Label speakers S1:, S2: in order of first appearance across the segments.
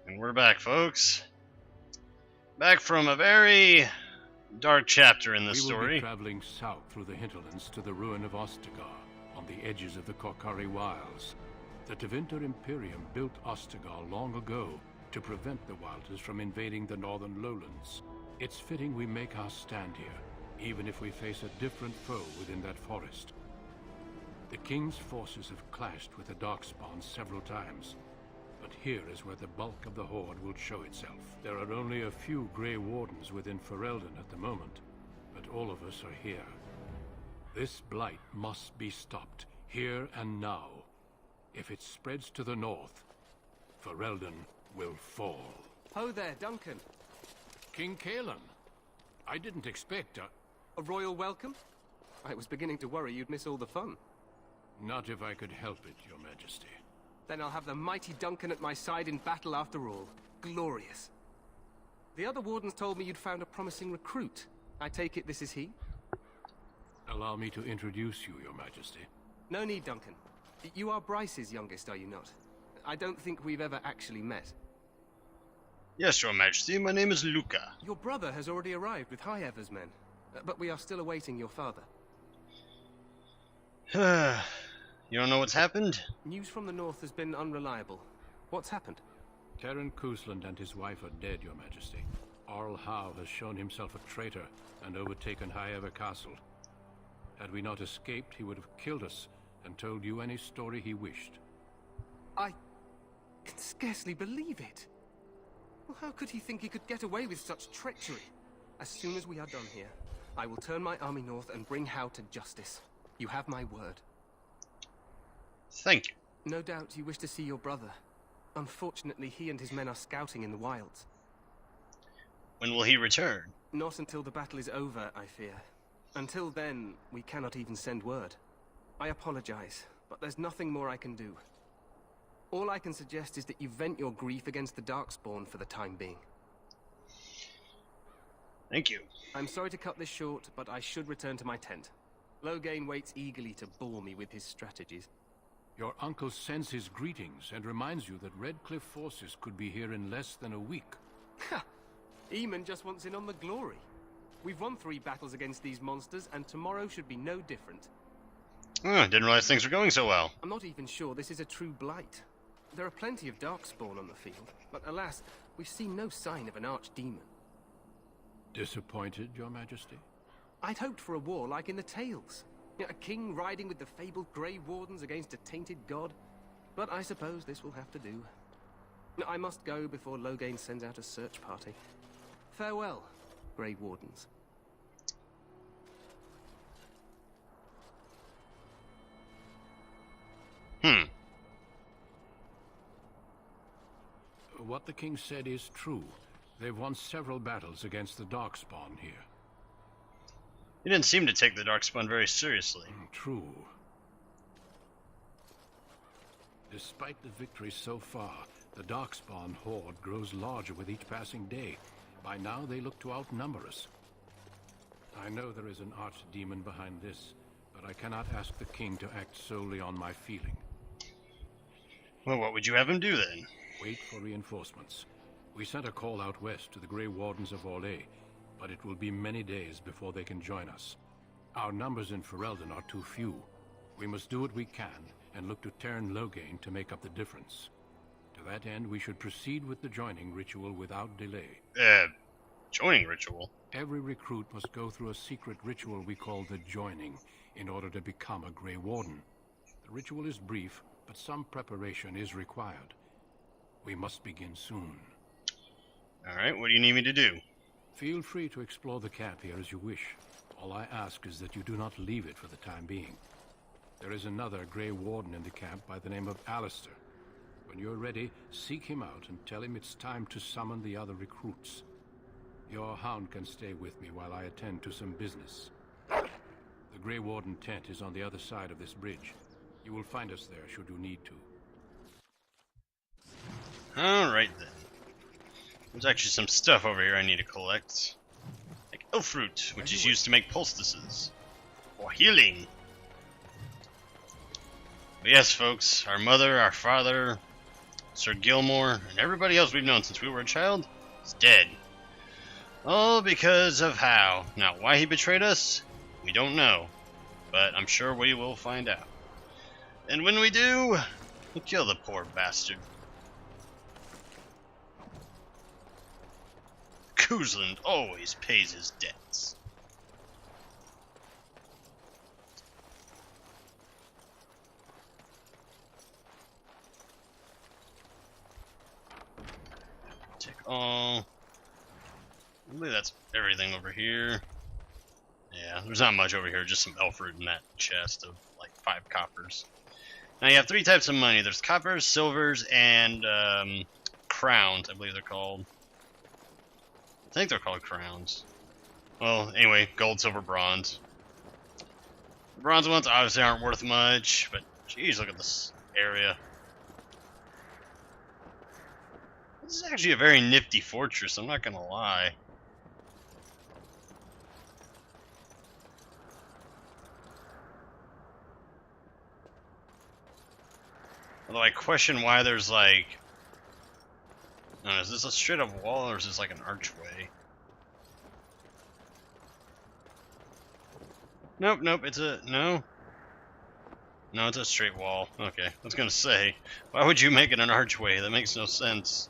S1: And we're back, folks. Back from a very dark chapter in this
S2: We will
S1: story.
S2: be traveling south through the hinterlands to the ruin of Ostagar, on the edges of the Korkari Wilds. The Tevinter Imperium built Ostagar long ago to prevent the Wilders from invading the northern lowlands. It's fitting we make our stand here, even if we face a different foe within that forest. The King's forces have clashed with the Darkspawn several times, but here is where the bulk of the Horde will show itself. There are only a few Grey Wardens within Ferelden at the moment, but all of us are here. This blight must be stopped, here and now. If it spreads to the north, Ferelden will fall.
S3: Ho there, Duncan.
S2: King Kaelan, I didn't expect
S3: A royal welcome? I was beginning to worry you'd miss all the fun.
S2: Not if I could help it, Your Majesty.
S3: Then I'll have the mighty Duncan at my side in battle after all. Glorious. The other wardens told me you'd found a promising recruit. I take it this is he?
S2: Allow me to introduce you, Your Majesty.
S3: No need, Duncan. You are Bryce's youngest, are you not? I don't think we've ever actually met.
S1: Yes, Your Majesty, my name is Luca.
S3: Your brother has already arrived with High Ever's men, but we are still awaiting your father.
S1: You don't know what's happened?
S3: News from the north has been unreliable. What's happened?
S2: Terran Kusland and his wife are dead, Your Majesty. Arl Howe has shown himself a traitor and overtaken High Ever Castle. Had we not escaped, he would have killed us and told you any story he wished.
S3: I can scarcely believe it. Well, how could he think he could get away with such treachery? As soon as we are done here, I will turn my army north and bring Howe to justice. You have my word.
S1: Thank you.
S3: No doubt you wish to see your brother. Unfortunately, he and his men are scouting in the wilds.
S1: When will he return?
S3: Not until the battle is over, I fear. Until then, we cannot even send word. I apologize, but there's nothing more I can do. All I can suggest is that you vent your grief against the Darkspawn for the time being.
S1: Thank you.
S3: I'm sorry to cut this short, but I should return to my tent. Loghain waits eagerly to bore me with his strategies.
S2: Your uncle sends his greetings and reminds you that Redcliffe forces could be here in less than a week.
S3: Ha! Eamon just wants in on the glory. We've won 3 battles against these monsters, and tomorrow should be no different.
S1: Oh, didn't realize things were going so well.
S3: I'm not even sure this is a true blight. There are plenty of Darkspawn on the field, but alas, we've seen no sign of an archdemon.
S2: Disappointed, Your Majesty?
S3: I'd hoped for a war like in the tales. A king riding with the fabled Grey Wardens against a tainted god. But I suppose this will have to do. I must go before Loghain sends out a search party. Farewell, Grey Wardens.
S2: What the king said is true. They've won several battles against the Darkspawn here.
S1: He didn't seem to take the Darkspawn very seriously.
S2: True. Despite the victory so far, the Darkspawn horde grows larger with each passing day. By now, they look to outnumber us. I know there is an archdemon behind this, but I cannot ask the king to act solely on my feeling.
S1: Well, what would you have him do then?
S2: Wait for reinforcements. We sent a call out west to the Grey Wardens of Orlais, but it will be many days before they can join us. Our numbers in Ferelden are too few. We must do what we can and look to Terran Loghain to make up the difference. To that end, we should proceed with the joining ritual without delay.
S1: Joining ritual?
S2: Every recruit must go through a secret ritual we call the Joining in order to become a Grey Warden. The ritual is brief, but some preparation is required. We must begin soon.
S1: Alright, what do you need me to do?
S2: Feel free to explore the camp here as you wish. All I ask is that you do not leave it for the time being. There is another Grey Warden in the camp by the name of Alistair. When you're ready, seek him out and tell him it's time to summon the other recruits. Your hound can stay with me while I attend to some business. The Grey Warden tent is on the other side of this bridge. You will find us there should you need to.
S1: Alright then. There's actually some stuff over here I need to collect. Like elf fruit, which is used to make poultices. For healing. But yes, folks, our mother, our father, Sir Gilmore, and everybody else we've known since we were a child is dead. All because of how. Now, why he betrayed us, we don't know. But I'm sure we will find out. And when we do, we'll kill the poor bastard. Kuzland always pays his debts. Take all. I believe that's everything over here. Yeah, there's not much over here, just some elf fruit in that chest of like 5 coppers. Now you have 3 types of money. There's coppers, silvers, and crowns, I believe they're called. I think they're called crowns. Well, anyway, gold, silver, bronze. The bronze ones obviously aren't worth much, but geez, look at this area. This is actually a very nifty fortress, I'm not gonna lie. Although I question why there's like... I don't know, is this a straight up wall or is this like an archway? Nope, nope, it's a... no? No, it's a straight wall. Okay, I was gonna say, why would you make it an archway? That makes no sense.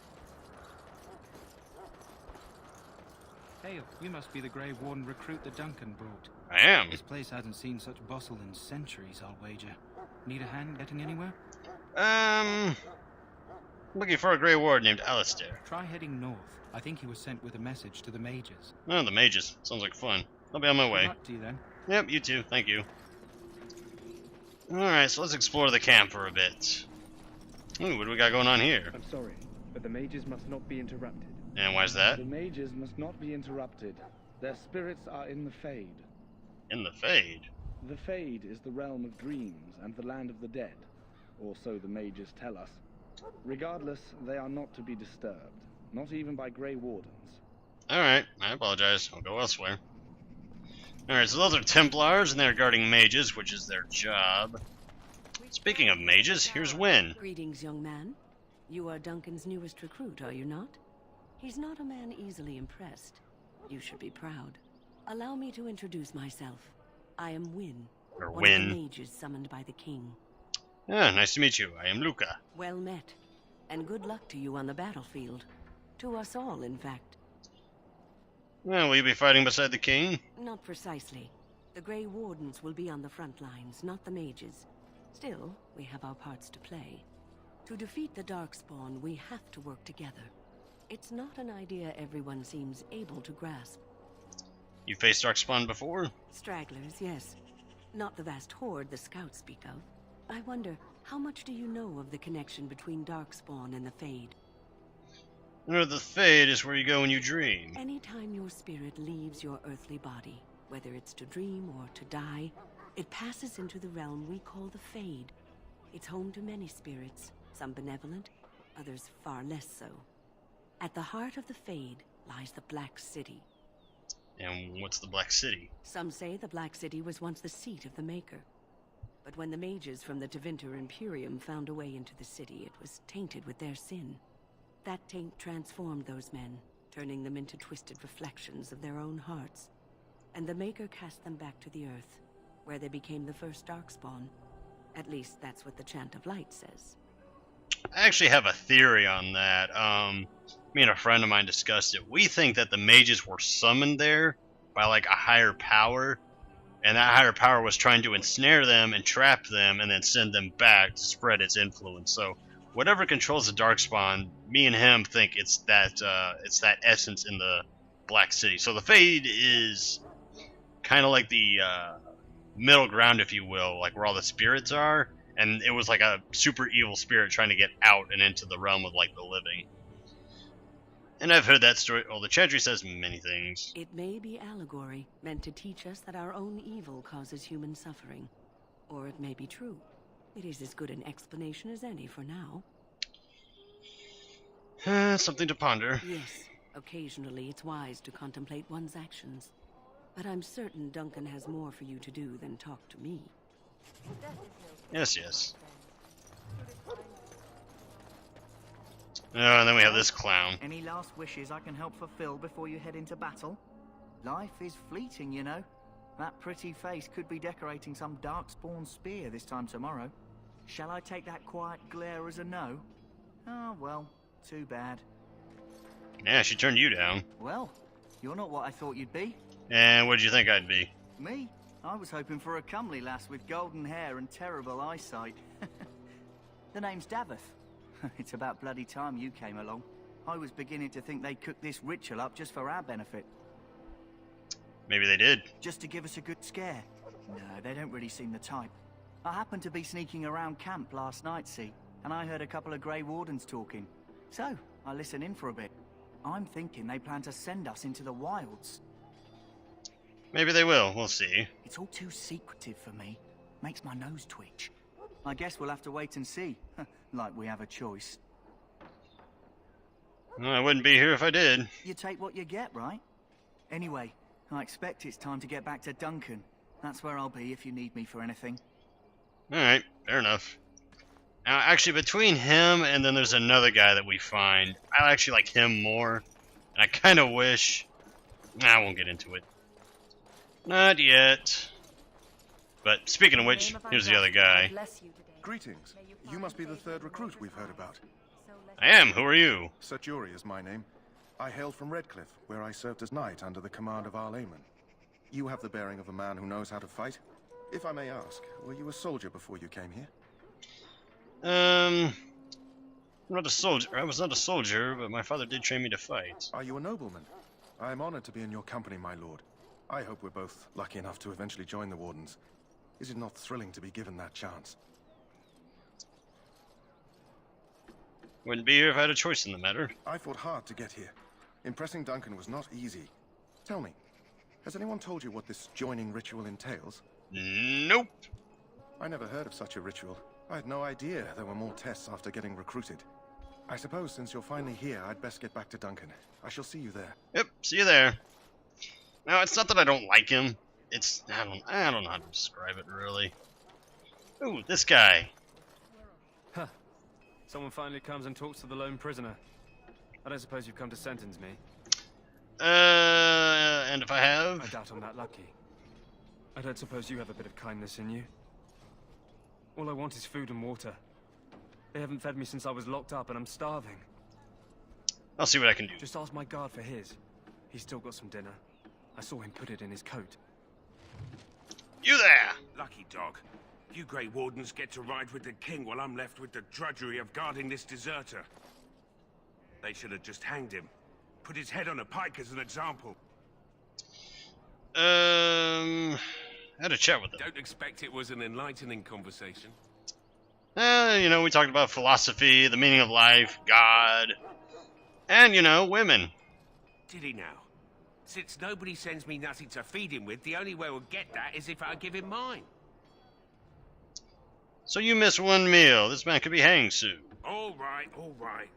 S4: Hey, you must be the Grey Warden recruit that Duncan brought.
S1: I am.
S4: This place hasn't seen such bustle in centuries, I'll wager. Need a hand getting anywhere?
S1: Looking for a Grey Ward named Alistair.
S4: Try heading north. I think he was sent with a message to the mages.
S1: Oh, the mages. Sounds like fun. I'll be on my way.
S4: Good luck to you then.
S1: Yep, you too. Thank you. Alright, so let's explore the camp for a bit. Ooh, what do we got going on here?
S5: I'm sorry, but the mages must not be interrupted.
S1: And why's that?
S5: The mages must not be interrupted. Their spirits are in the Fade.
S1: In the Fade?
S5: The Fade is the realm of dreams and the land of the dead. Or so the mages tell us. Regardless, they are not to be disturbed. Not even by Grey Wardens.
S1: Alright, I apologize. I'll go elsewhere. Alright, so those are Templars, and they're guarding mages, which is their job. Speaking of mages, here's Wynn.
S6: Greetings, young man. You are Duncan's newest recruit, are you not? He's not a man easily impressed. You should be proud. Allow me to introduce myself. I am Wynn,
S1: Or
S6: one of
S1: Wynn.
S6: the mages summoned by the king.
S1: Ah, nice to meet you. I am Luca.
S6: Well met, and good luck to you on the battlefield. To us all, in fact.
S1: Well, will you be fighting beside the king?
S6: Not precisely. The Grey Wardens will be on the front lines, not the mages. Still, we have our parts to play. To defeat the Darkspawn, we have to work together. It's not an idea everyone seems able to grasp.
S1: You faced Darkspawn before?
S6: Stragglers, yes. Not the vast horde the scouts speak of. I wonder, how much do you know of the connection between Darkspawn and the Fade?
S1: The Fade is where you go when you dream.
S6: Anytime your spirit leaves your earthly body, whether it's to dream or to die, it passes into the realm we call the Fade. It's home to many spirits, some benevolent, others far less so. At the heart of the Fade lies the Black City.
S1: And what's the Black City?
S6: Some say the Black City was once the seat of the Maker. But when the mages from the Tevinter Imperium found a way into the city, it was tainted with their sin. That taint transformed those men, turning them into twisted reflections of their own hearts. And the Maker cast them back to the Earth, where they became the first Darkspawn. At least that's what the Chant of Light says.
S1: I actually have a theory on that. Me and a friend of mine discussed it. We think that the mages were summoned there by like a higher power, and that higher power was trying to ensnare them and trap them and then send them back to spread its influence. So whatever controls the Darkspawn, me and him think it's that essence in the Black City. So the Fade is kind of like the middle ground, if you will, like where all the spirits are, and it was like a super evil spirit trying to get out and into the realm of like the living. And I've heard that story. Well, the Chantry says many things.
S6: It may be allegory, meant to teach us that our own evil causes human suffering. Or it may be true. It is as good an explanation as any for now.
S1: Something to ponder.
S6: Yes, occasionally it's wise to contemplate one's actions. But I'm certain Duncan has more for you to do than talk to me.
S1: Yes, yes. Oh, and then we have this clown.
S7: Any last wishes I can help fulfill before you head into battle? Life is fleeting, you know. That pretty face could be decorating some darkspawn spear this time tomorrow. Shall I take that quiet glare as a no? Oh, well, too bad.
S1: Yeah, she turned you down.
S7: Well, you're not what I thought you'd be.
S1: And what did you think I'd be?
S7: Me? I was hoping for a comely lass with golden hair and terrible eyesight. The name's Davith. It's about bloody time you came along. I was beginning to think they cooked this ritual up just for our benefit.
S1: Maybe they did.
S7: Just to give us a good scare. No, they don't really seem the type. I happened to be sneaking around camp last night, see, and I heard a couple of Grey Wardens talking. So, I listened in for a bit. I'm thinking they plan to send us into the wilds.
S1: Maybe they will. We'll see.
S7: It's all too secretive for me. Makes my nose twitch. I guess we'll have to wait and see. Like we have a choice.
S1: Well, I wouldn't be here if I did.
S7: You take what you get, right? Anyway, I expect it's time to get back to Duncan. That's where I'll be if you need me for anything.
S1: Alright, fair enough. Now, actually, between him and then there's another guy that we find, I actually like him more. And I kind of wish... I won't get into it. Not yet. But speaking of which, here's the other guy.
S8: Greetings. You must be the third recruit we've heard about.
S1: I am. Who are you?
S8: Sir Jury is my name. I hail from Redcliffe, where I served as knight under the command of Arlaman. You have the bearing of a man who knows how to fight. If I may ask, were you a soldier before you came here?
S1: I'm not a soldier. I was not a soldier, but my father did train me to fight.
S8: Are you a nobleman? I am honored to be in your company, my lord. I hope we're both lucky enough to eventually join the Wardens. Is it not thrilling to be given that chance?
S1: Wouldn't be here if I had a choice in the matter.
S8: I fought hard to get here. Impressing Duncan was not easy. Tell me, has anyone told you what this joining ritual entails?
S1: Nope.
S8: I never heard of such a ritual. I had no idea there were more tests after getting recruited. I suppose since you're finally here, I'd best get back to Duncan. I shall see you there.
S1: Yep, see you there. Now, it's not that I don't like him. It's... I don't know how to describe it, really. Ooh, this guy.
S3: Huh. Someone finally comes and talks to the lone prisoner. I don't suppose you've come to sentence me.
S1: And if I have?
S3: I doubt I'm that lucky. I don't suppose you have a bit of kindness in you. All I want is food and water. They haven't fed me since I was locked up and I'm starving.
S1: I'll see what I can do.
S3: Just ask my guard for his. He's still got some dinner. I saw him put it in his coat.
S1: You there!
S9: Lucky dog. You Grey Wardens get to ride with the king while I'm left with the drudgery of guarding this deserter. They should have just hanged him. Put his head on a pike as an example.
S1: I had a chat with him.
S9: Don't expect it was an enlightening conversation.
S1: You know, we talked about philosophy, the meaning of life, God, and, you know, women.
S9: Did he now? Since nobody sends me nothing to feed him with, the only way we'll get that is if I give him mine.
S1: So you miss one meal. This man could be hanged soon.
S9: All right, all right.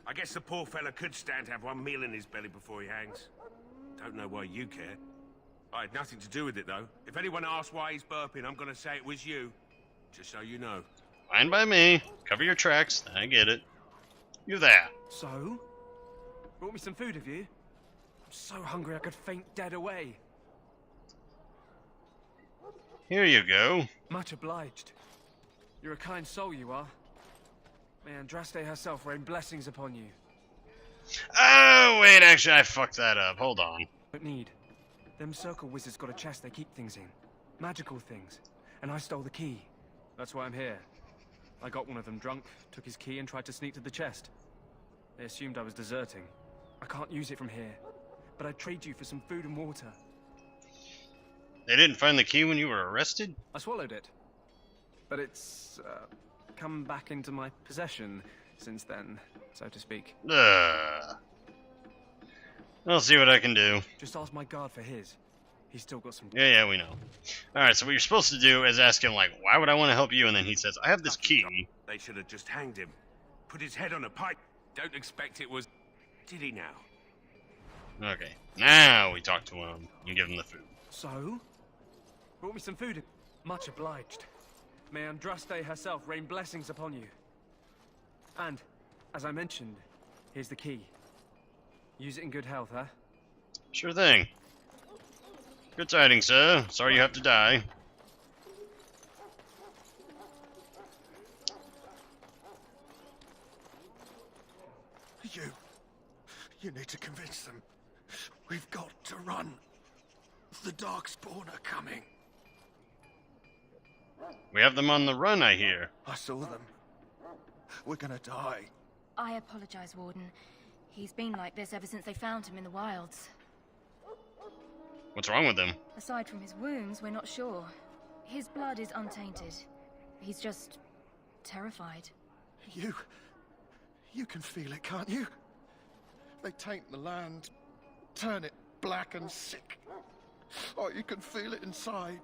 S9: I guess the poor fella could stand to have one meal in his belly before he hangs. Don't know why you care. I had nothing to do with it, though. If anyone asks why he's burping, I'm gonna say it was you. Just so you know.
S1: Fine by me. Cover your tracks. I get it. You there.
S3: So? Brought me some food, have you? I'm so hungry I could faint dead away.
S1: Here you go.
S3: Much obliged. You're a kind soul, you are. May Andraste herself rain blessings upon you.
S1: Oh, wait, actually, I fucked that up. Hold on.
S3: Don't need. Them circle wizards got a chest they keep things in. Magical things. And I stole the key. That's why I'm here. I got one of them drunk, took his key and tried to sneak to the chest. They assumed I was deserting. I can't use it from here. But I'd trade you for some food and water.
S1: They didn't find the key when you were arrested?
S3: I swallowed it. But it's, come back into my possession since then, so to speak.
S1: I'll see what I can do.
S3: Just ask my guard for his. He's still got some...
S1: Yeah, we know. Alright, so what you're supposed to do is ask him, like, why would I want to help you? And then he says, I have this key.
S9: They should have just hanged him. Put his head on a pike. Don't expect it was... Did he now?
S1: Okay, now we talk to him and give him the food.
S3: So? Brought me some food. Much obliged. May Andraste herself rain blessings upon you. And, as I mentioned, Here's the key. Use it in good health, huh?
S1: Sure thing. Good tidings, sir. Sorry you have to die.
S8: You need to convince them. We've got to run. The Darkspawn are coming.
S1: We have them on the run, I hear.
S8: I saw them. We're gonna die.
S10: I apologize, Warden. He's been like this ever since they found him in the wilds.
S1: What's wrong with him?
S10: Aside from his wounds, we're not sure. His blood is untainted. He's just terrified.
S8: You can feel it, can't you? They taint the land, turn it black and sick. Oh, you can feel it inside.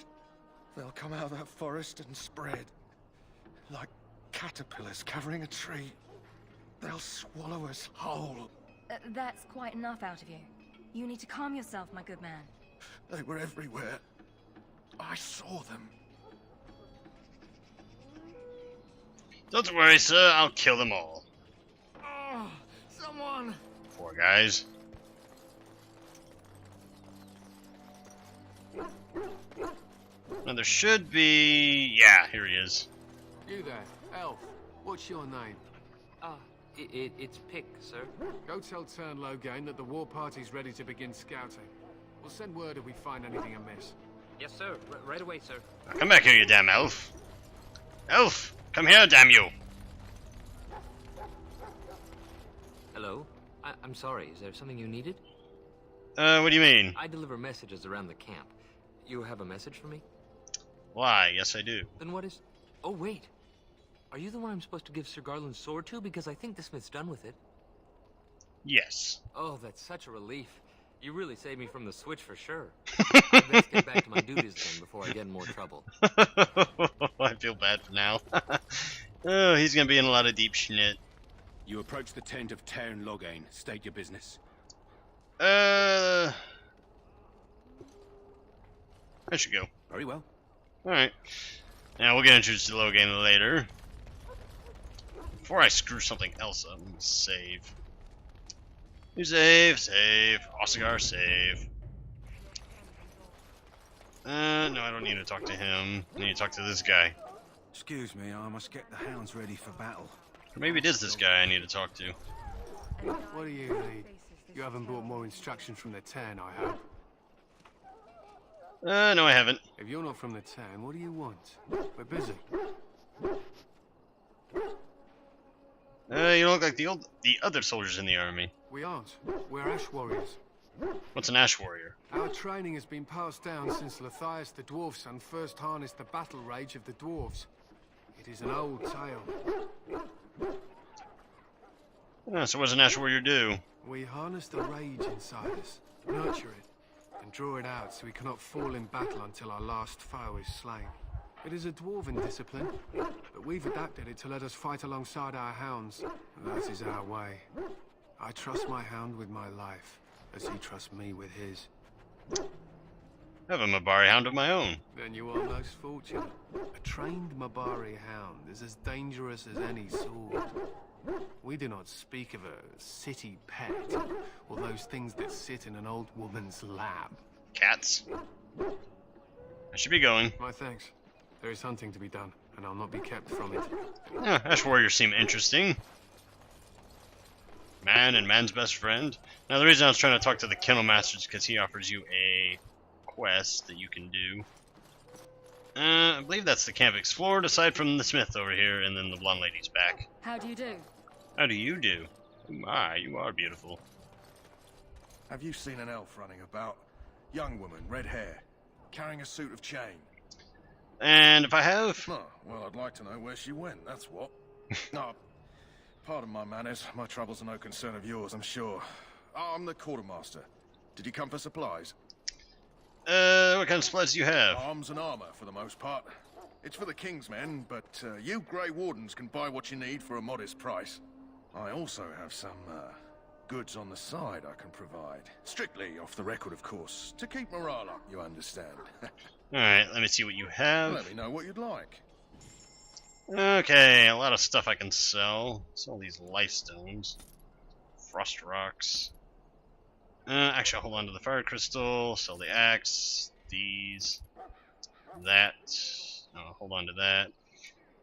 S8: They'll come out of that forest and spread. Like caterpillars covering a tree. They'll swallow us whole.
S10: That's quite enough out of you. You need to calm yourself, my good man.
S8: They were everywhere. I saw them.
S1: Don't worry, sir. I'll kill them all.
S3: Oh, someone!
S1: Poor guys. Now there should be... Yeah, here he is.
S11: You there, elf. What's your name?
S12: It's Pick, sir.
S11: Go tell Tern Loghain that the war party's ready to begin scouting. We'll send word if we find anything amiss.
S12: Yes, sir. Right away, sir.
S1: Now come back here, you damn elf. Elf! Come here, damn you!
S12: Hello? I'm sorry, is there something you needed?
S1: What do you mean?
S12: I deliver messages around the camp. You have a message for me?
S1: Why, yes I do.
S12: Then what is... Oh, wait. Are you the one I'm supposed to give Sir Garland's sword to? Because I think the smith's done with it.
S1: Yes.
S12: Oh, that's such a relief. You really saved me from the switch for sure. I best get back to my duties then before I get in more trouble.
S1: I feel bad for now. Oh, he's gonna be in a lot of deep shit.
S2: You approach the tent of Tern Loghain. State your business.
S1: I should go.
S2: Very well.
S1: Alright. Now we'll get introduced to Loghain later. Before I screw something else up, let me save. You save. Ossigar, save. No, I don't need to talk to him. I need to talk to this guy.
S4: Excuse me, I must get the hounds ready for battle.
S1: Or maybe it is this guy I need to talk to.
S11: What do you need? You haven't brought more instructions from the Tern, I hope.
S1: No, I haven't.
S11: If you're not from the Tern, what do you want? We're busy.
S1: You look like the other soldiers in the army.
S11: We aren't. We're Ash Warriors.
S1: What's an Ash Warrior?
S11: Our training has been passed down since Lathias the Dwarf's son first harnessed the battle rage of the dwarves. It is an old tale.
S1: So what does an Ash Warrior do?
S11: We harness the rage inside us, nurture it, and draw it out so we cannot fall in battle until our last foe is slain. It is a dwarven discipline, but we've adapted it to let us fight alongside our hounds. That is our way. I trust my hound with my life, as he trusts me with his.
S1: I have a Mabari hound of my own.
S11: Then you are most fortunate. A trained Mabari hound is as dangerous as any sword. We do not speak of a city pet, or those things that sit in an old woman's lap.
S1: Cats? I should be going.
S11: My thanks. There is hunting to be done, and I'll not be kept from it.
S1: Ash Warriors seem interesting. Man and man's best friend. Now the reason I was trying to talk to the Kennel Master is because he offers you a quest that you can do. I believe that's the camp explored, aside from the smith over here, and then the blonde lady's back.
S10: How do you do?
S1: How do you do? Oh my, you are beautiful.
S8: Have you seen an elf running about? Young woman, red hair, carrying a suit of chain.
S1: And if I have?
S8: Oh, well, I'd like to know where she went, that's what. No, pardon my manners. My troubles are no concern of yours, I'm sure. Oh, I'm the quartermaster. Did you come for supplies?
S1: What kind of supplies do you have?
S8: Arms and armor, for the most part. It's for the King's men, but you Grey Wardens can buy what you need for a modest price. I also have some, goods on the side I can provide. Strictly off the record, of course. To keep morale up, you understand.
S1: Alright, let me see what you have.
S8: Let me know what you'd like.
S1: Okay, a lot of stuff I can sell. Sell these life stones. frost rocks. Actually, I'll hold on to the fire crystal, sell the axe, these, that. I'll hold on to that.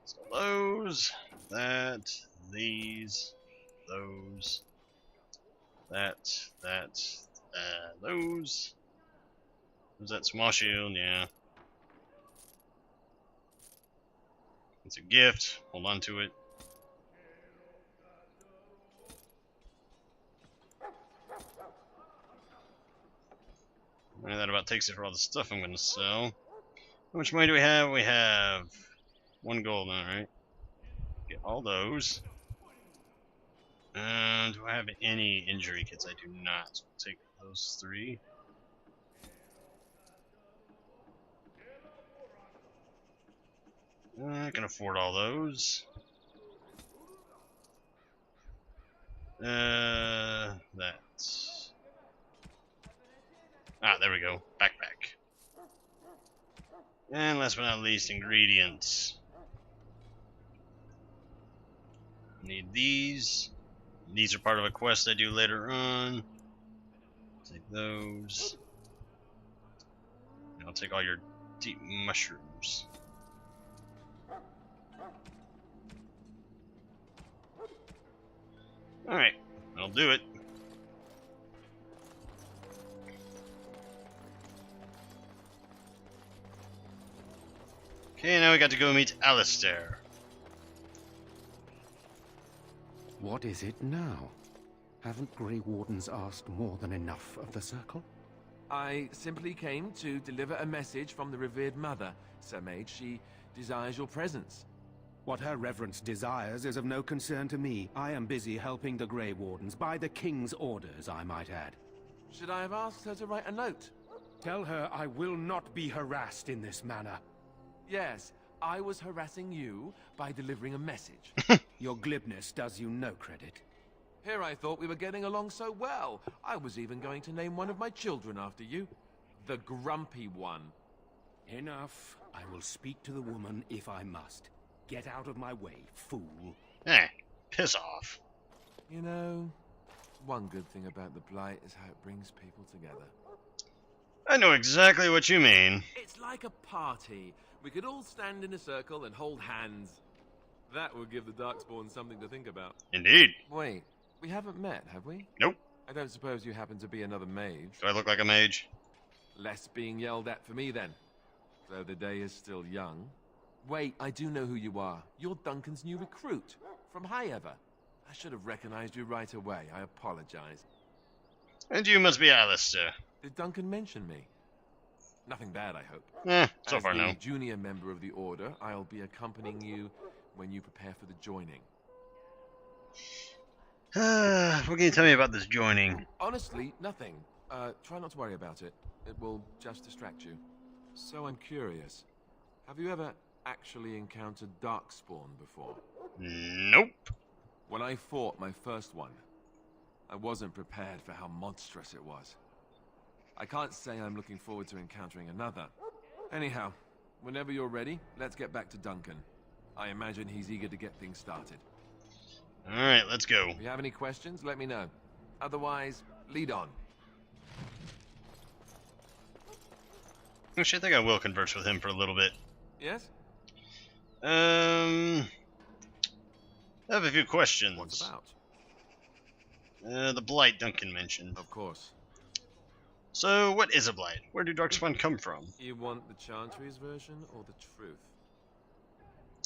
S1: So those, that, these, those, that, those. Was that small shield? Yeah. It's a gift. Hold on to it. And that about takes it for all the stuff I'm going to sell. How much money do we have? We have 1 gold, alright. Get all those. Do I have any injury kits? I do not. So we'll take those 3. I can afford all those. That. Ah, there we go. Backpack. And last but not least, ingredients. Need these. These are part of a quest I do later on. Take those. And I'll take all your deep mushrooms. Alright, I'll do it. Okay, now we got to go meet Alistair.
S13: What is it now? Haven't Grey Wardens asked more than enough of the Circle?
S14: I simply came to deliver a message from the revered mother, Sir Mage. She desires your presence.
S13: What her reverence desires is of no concern to me. I am busy helping the Grey Wardens, by the King's orders, I might add.
S14: Should I have asked her to write a note?
S13: Tell her I will not be harassed in this manner.
S14: Yes, I was harassing you by delivering a message.
S13: Your glibness does you no credit.
S14: Here I thought we were getting along so well. I was even going to name one of my children after you. The Grumpy One.
S13: Enough. I will speak to the woman if I must. Get out of my way, fool.
S1: Piss off.
S14: You know, one good thing about the Blight is how it brings people together.
S1: I know exactly what you mean.
S14: It's like a party. We could all stand in a circle and hold hands. That would give the Darkspawn something to think about.
S1: Indeed.
S14: Wait, we haven't met, have we?
S1: Nope.
S14: I don't suppose you happen to be another mage.
S1: Do I look like a mage?
S14: Less being yelled at for me, then. Though the day is still young. Wait, I do know who you are. You're Duncan's new recruit, from Highever. I should have recognized you right away. I apologize.
S1: And you must be Alistair.
S14: Did Duncan mention me? Nothing bad, I hope.
S1: So far no.
S14: As the junior member of the Order, I'll be accompanying you when you prepare for the joining.
S1: What can you tell me about this joining?
S14: Honestly, nothing. Try not to worry about it. It will just distract you. So I'm curious. Have you ever actually encountered Darkspawn before?
S1: Nope.
S14: When I fought my first one, I wasn't prepared for how monstrous it was. I can't say I'm looking forward to encountering another. Anyhow, whenever you're ready, let's get back to Duncan. I imagine he's eager to get things started.
S1: Alright, let's go.
S14: If you have any questions, let me know. Otherwise, lead on.
S1: Actually, I think I will converse with him for a little bit.
S14: Yes?
S1: I have a few questions.
S14: What's about?
S1: The Blight Duncan mentioned.
S14: Of course.
S1: So, what is a Blight? Where do Darkspawn come from?
S14: You want the Chantry's version or the truth?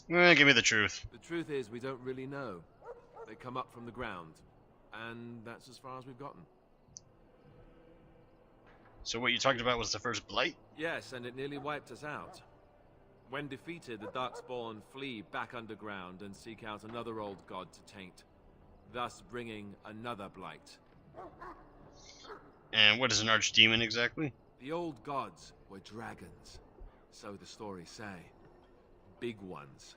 S1: Give me the truth.
S14: The truth is, we don't really know. They come up from the ground, and that's as far as we've gotten.
S1: So what you talked about was the first Blight?
S14: Yes, and it nearly wiped us out. When defeated, the Darkspawn flee back underground and seek out another old god to taint, thus bringing another Blight.
S1: And what is an archdemon exactly?
S14: The old gods were dragons, so the stories say. Big ones.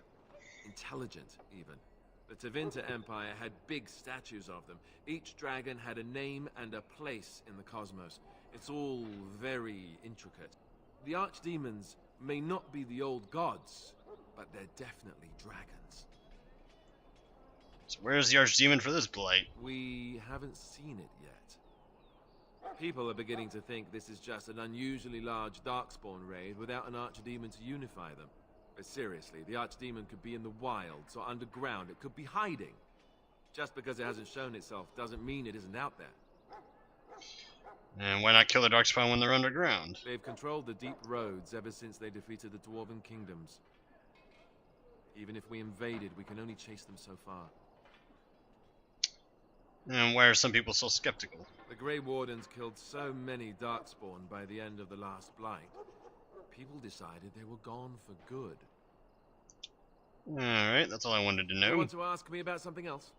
S14: Intelligent, even. The Tevinter Empire had big statues of them. Each dragon had a name and a place in the cosmos. It's all very intricate. The archdemons may not be the old gods, but they're definitely dragons.
S1: So where's the archdemon for this blight?
S14: We haven't seen it yet. People are beginning to think this is just an unusually large Darkspawn raid without an archdemon to unify them. But seriously, the archdemon could be in the wilds or underground. It could be hiding. Just because it hasn't shown itself doesn't mean it isn't out there.
S1: And why not kill the Darkspawn when they're underground?
S14: They've controlled the deep roads ever since they defeated the Dwarven kingdoms. Even if we invaded, we can only chase them so far.
S1: And why are some people so skeptical?
S14: The Grey Wardens killed so many Darkspawn by the end of the last Blight. People decided they were gone for good.
S1: Alright, that's all I wanted to know.
S14: You want to ask me about something else?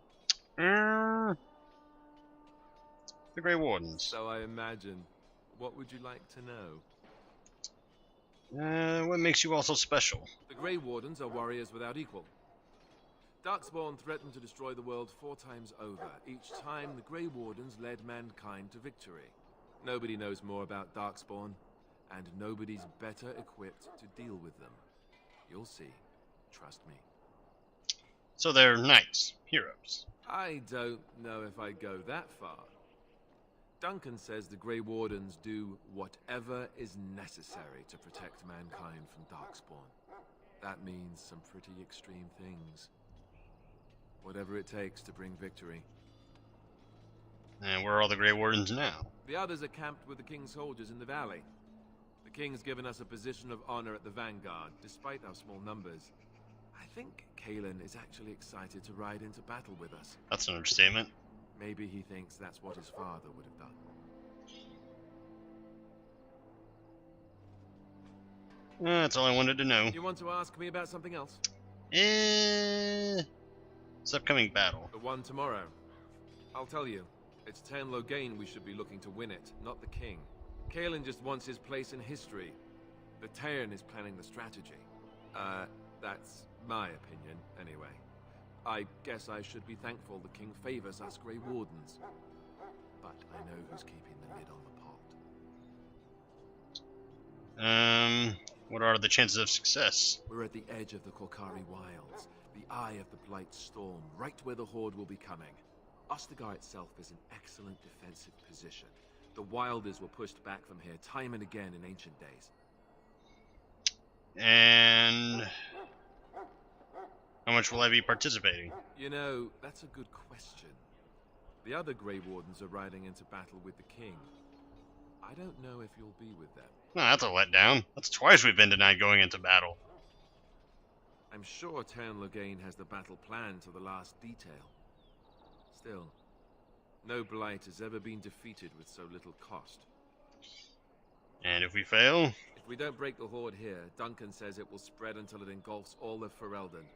S1: The Grey Wardens.
S14: So I imagine. What would you like to
S1: know? What makes you all so special?
S14: The Grey Wardens are warriors without equal. Darkspawn threatened to destroy the world 4 times over. Each time, the Grey Wardens led mankind to victory. Nobody knows more about Darkspawn, and nobody's better equipped to deal with them. You'll see. Trust me.
S1: So they're knights, heroes.
S14: I don't know if I'd go that far. Duncan says the Grey Wardens do whatever is necessary to protect mankind from Darkspawn. That means some pretty extreme things. Whatever it takes to bring victory.
S1: And where are all the Grey Wardens now?
S14: The others are camped with the King's soldiers in the valley. The King's given us a position of honor at the vanguard, despite our small numbers. I think Kalen is actually excited to ride into battle with us.
S1: That's an understatement.
S14: Maybe he thinks that's what his father would have done.
S1: That's all I wanted to know.
S14: You want to ask me about something else?
S1: It's upcoming battle.
S14: The one tomorrow. I'll tell you. It's Tern Loghain we should be looking to win it, not the king. Kalen just wants his place in history. The Tern is planning the strategy. That's my opinion, anyway. I guess I should be thankful the king favors us Grey Wardens. But I know who's keeping the lid on the pot.
S1: What are the chances of success?
S14: We're at the edge of the Korkari Wilds, the eye of the Blight Storm, right where the Horde will be coming. Ostagar itself is an excellent defensive position. The Wilders were pushed back from here time and again in ancient days.
S1: And how much will I be participating?
S14: You know, that's a good question. The other Grey Wardens are riding into battle with the king. I don't know if you'll be with them.
S1: No, that's a letdown. That's twice we've been denied going into battle.
S14: I'm sure Tern Loghain has the battle planned to the last detail. Still, no Blight has ever been defeated with so little cost.
S1: And if we fail?
S14: If we don't break the Horde here, Duncan says it will spread until it engulfs all of Ferelden.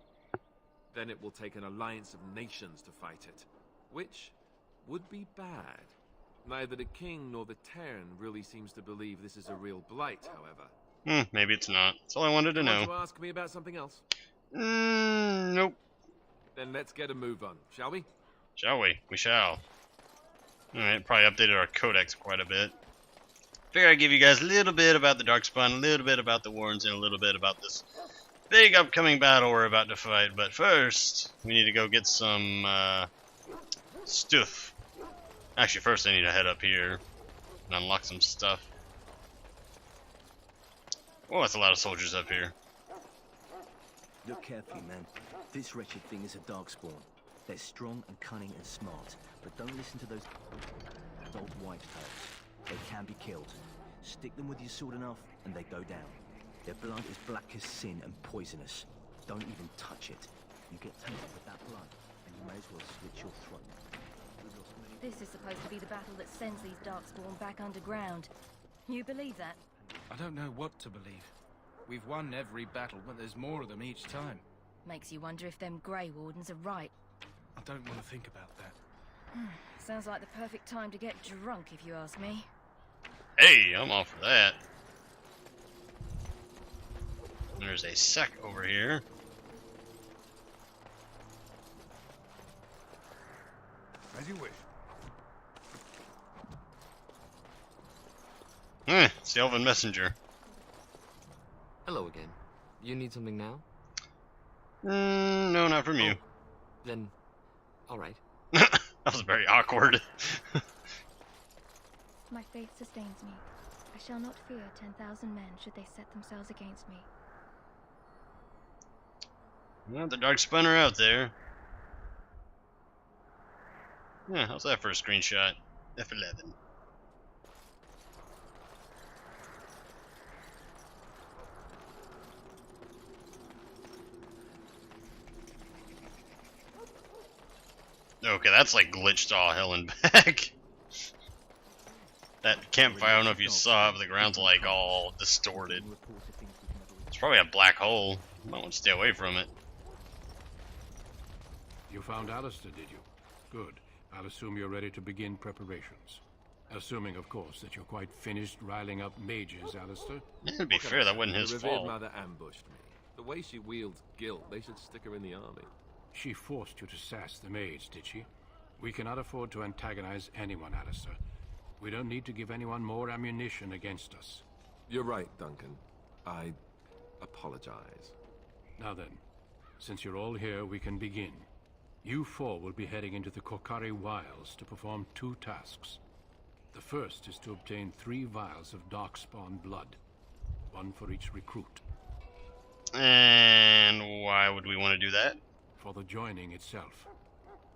S14: Then it will take an alliance of nations to fight it, which would be bad. Neither the king nor the Tern really seems to believe this is a real Blight, however.
S1: Maybe it's not. That's all I wanted to know.
S14: Want to ask me about something else?
S1: Nope.
S14: Then let's get a move on, shall we?
S1: Shall we? We shall. Alright, probably updated our codex quite a bit. Figure I'd give you guys a little bit about the Darkspawn, a little bit about the Wardens, and a little bit about this big upcoming battle we're about to fight. But first, we need to go get some stuff. Actually, first I need to head up here and unlock some stuff. Oh, that's a lot of soldiers up here.
S15: Look carefully, man. This wretched thing is a Darkspawn. They're strong and cunning and smart, but don't listen to those old white tails. They can be killed. Stick them with your sword enough, and they go down. Their blood is black as sin and poisonous. Don't even touch it. You get tainted with that blood, and you may as well slit your throat.
S10: This is supposed to be the battle that sends these Darkspawn back underground. You believe that?
S4: I don't know what to believe. We've won every battle, but there's more of them each time.
S10: Makes you wonder if them Grey Wardens are right.
S4: I don't want to think about that.
S10: Sounds like the perfect time to get drunk, if you ask me.
S1: Hey, I'm all for that. There's a sec over here.
S11: As you wish.
S1: It's the Elven Messenger.
S12: Hello again. You need something now?
S1: No, not from you.
S12: Then, All right.
S1: That was very awkward.
S10: My faith sustains me. I shall not fear 10,000 men should they set themselves against me.
S1: Well, the Darkspawn are out there. Yeah, how's that for a screenshot? F11. Okay, that's like glitched all hell and back. That campfire, I don't know if you saw it, but the ground's like all distorted. It's probably a black hole. You might want to stay away from it.
S2: You found Alistair, did you? Good. I'll assume you're ready to begin preparations. Assuming, of course, that you're quite finished riling up mages, Alistair.
S1: To be fair, that wasn't his
S14: The revered
S1: fault.
S14: mother ambushed me. The way she wields guilt, they should stick her in the army.
S2: She forced you to sass the mage, did she? We cannot afford to antagonize anyone, Alistair. We don't need to give anyone more ammunition against us.
S14: You're right, Duncan. I apologize.
S2: Now then, since you're all here, we can begin. You four will be heading into the Korcari Wilds to perform 2 tasks. The first is to obtain 3 vials of Darkspawn blood, 1 for each recruit.
S1: And why would we want to do that?
S2: For the joining itself.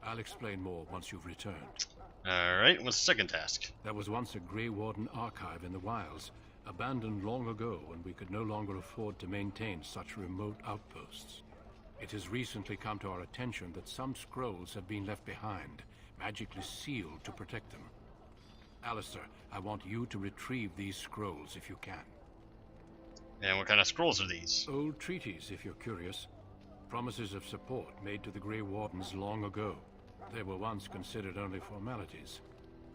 S2: I'll explain more once you've returned.
S1: Alright, what's the second task?
S2: There was once a Grey Warden archive in the wilds, abandoned long ago when we could no longer afford to maintain such remote outposts. It has recently come to our attention that some scrolls have been left behind, magically sealed to protect them. Alistair, I want you to retrieve these scrolls if you can.
S1: And what kind of scrolls are these?
S2: Old treaties, if you're curious. Promises of support made to the Grey Wardens long ago. They were once considered only formalities.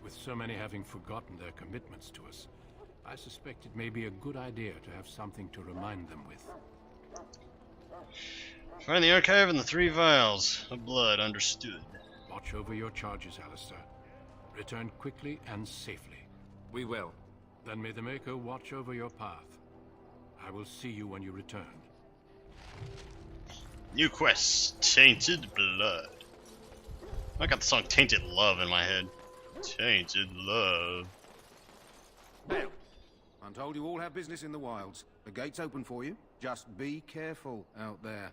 S2: With so many having forgotten their commitments to us, I suspect it may be a good idea to have something to remind them with.
S1: Find the archive and the 3 vials of blood, understood.
S2: Watch over your charges, Alistair. Return quickly and safely.
S14: We will.
S2: Then may the Maker watch over your path. I will see you when you return.
S1: New quest, Tainted Blood. I got the song Tainted Love in my head. Tainted Love.
S13: Now, I'm told you all have business in the wilds. The gate's open for you. Just be careful out there.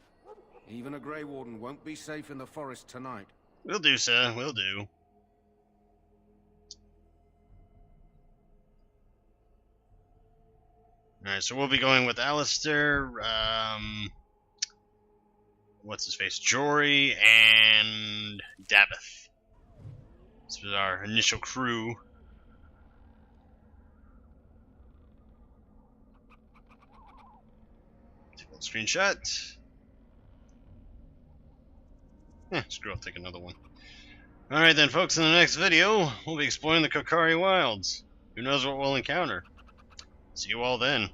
S13: Even a Grey Warden won't be safe in the forest tonight.
S1: Will do, sir. Will do. Alright, so we'll be going with Alistair, what's his face? Jory and Davith. This was our initial crew. Take a little screenshot. Screw, I'll take another one. Alright then, folks, in the next video, we'll be exploring the Korcari Wilds. Who knows what we'll encounter? See you all then.